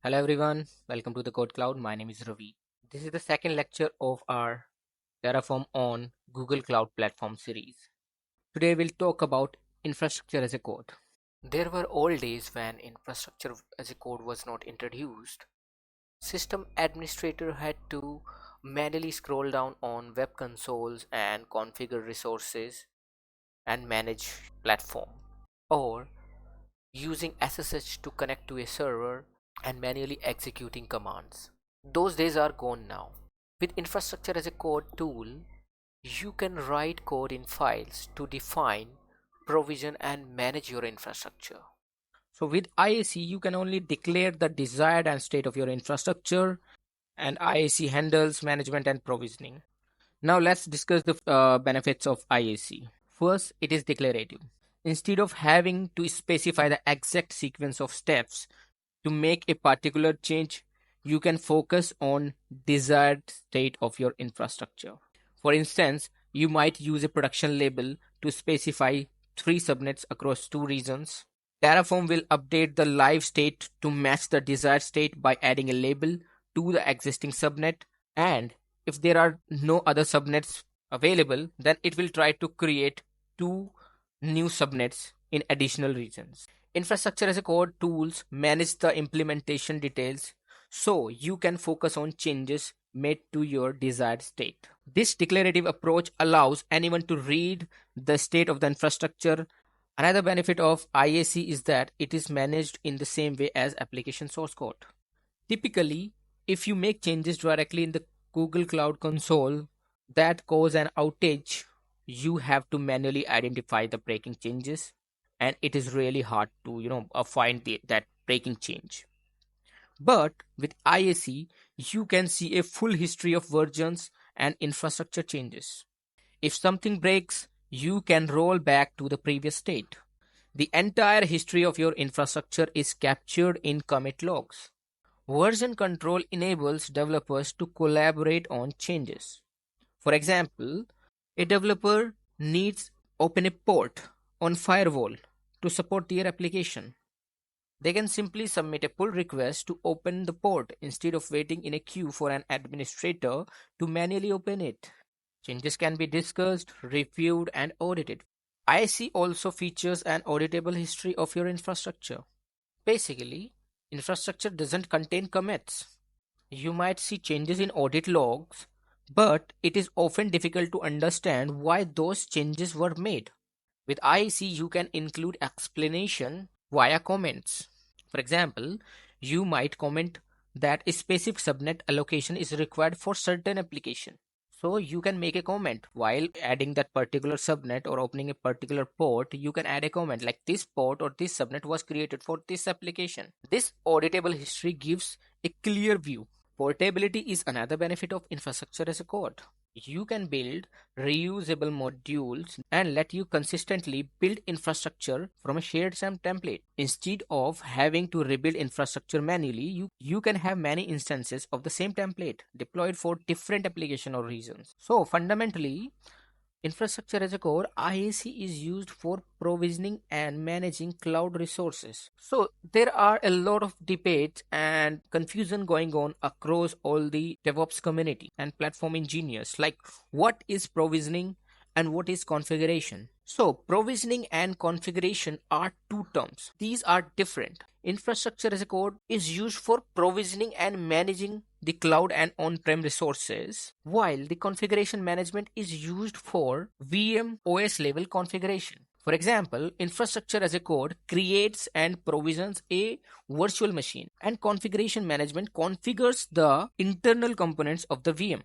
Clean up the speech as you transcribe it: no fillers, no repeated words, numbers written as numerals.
Hello everyone, welcome to the Code Cloud. My name is Ravi. This is the second lecture of our Terraform on Google Cloud Platform series. Today we'll talk about infrastructure as a code. There were old days when infrastructure as a code was not introduced. System administrator had to manually scroll down on web consoles and configure resources and manage platform, or using SSH to connect to a server and manually executing commands. Those days are gone now. With infrastructure as a code tool, you can write code in files to define, provision, and manage your infrastructure. So with IaC, you can only declare the desired and state of your infrastructure, and IaC handles management and provisioning. Now let's discuss the benefits of IaC. First, it is declarative. Instead of having to specify the exact sequence of steps to make a particular change, you can focus on desired state of your infrastructure. For instance, you might use a production label to specify 3 subnets across 2 regions. Terraform will update the live state to match the desired state by adding a label to the existing subnet, and if there are no other subnets available, then it will try to create 2 new subnets in additional regions. Infrastructure as a code tools manage the implementation details so you can focus on changes made to your desired state. This declarative approach allows anyone to read the state of the infrastructure. Another benefit of IaC is that it is managed in the same way as application source code. Typically, if you make changes directly in the Google Cloud Console that cause an outage, you have to manually identify the breaking changes, and it is really hard to find that breaking change. But with IaC, you can see a full history of versions and infrastructure changes. If something breaks, you can roll back to the previous state. The entire history of your infrastructure is captured in commit logs. Version control enables developers to collaborate on changes. For example, a developer needs open a port on firewall to support their application. They can simply submit a pull request to open the port instead of waiting in a queue for an administrator to manually open it. Changes can be discussed, reviewed, and audited. IaC also features an auditable history of your infrastructure. Basically, infrastructure doesn't contain commits. You might see changes in audit logs, but it is often difficult to understand why those changes were made. With IaC, you can include explanation via comments. For example, you might comment that a specific subnet allocation is required for certain application. So you can make a comment while adding that particular subnet or opening a particular port. You can add a comment like this port or this subnet was created for this application. This auditable history gives a clear view. Portability is another benefit of infrastructure as a code. You can build reusable modules and let you consistently build infrastructure from a shared SAM template. Instead of having to rebuild infrastructure manually, you can have many instances of the same template deployed for different application or regions. So fundamentally, infrastructure as a code, IaC is used for provisioning and managing cloud resources. So there are a lot of debates and confusion going on across all the DevOps community and platform engineers, like what is provisioning and what is configuration. So provisioning and configuration are two terms. These are different. Infrastructure as a code is used for provisioning and managing the cloud and on-prem resources, while the configuration management is used for VM OS level configuration. For example, infrastructure as a code creates and provisions a virtual machine, and configuration management configures the internal components of the VM.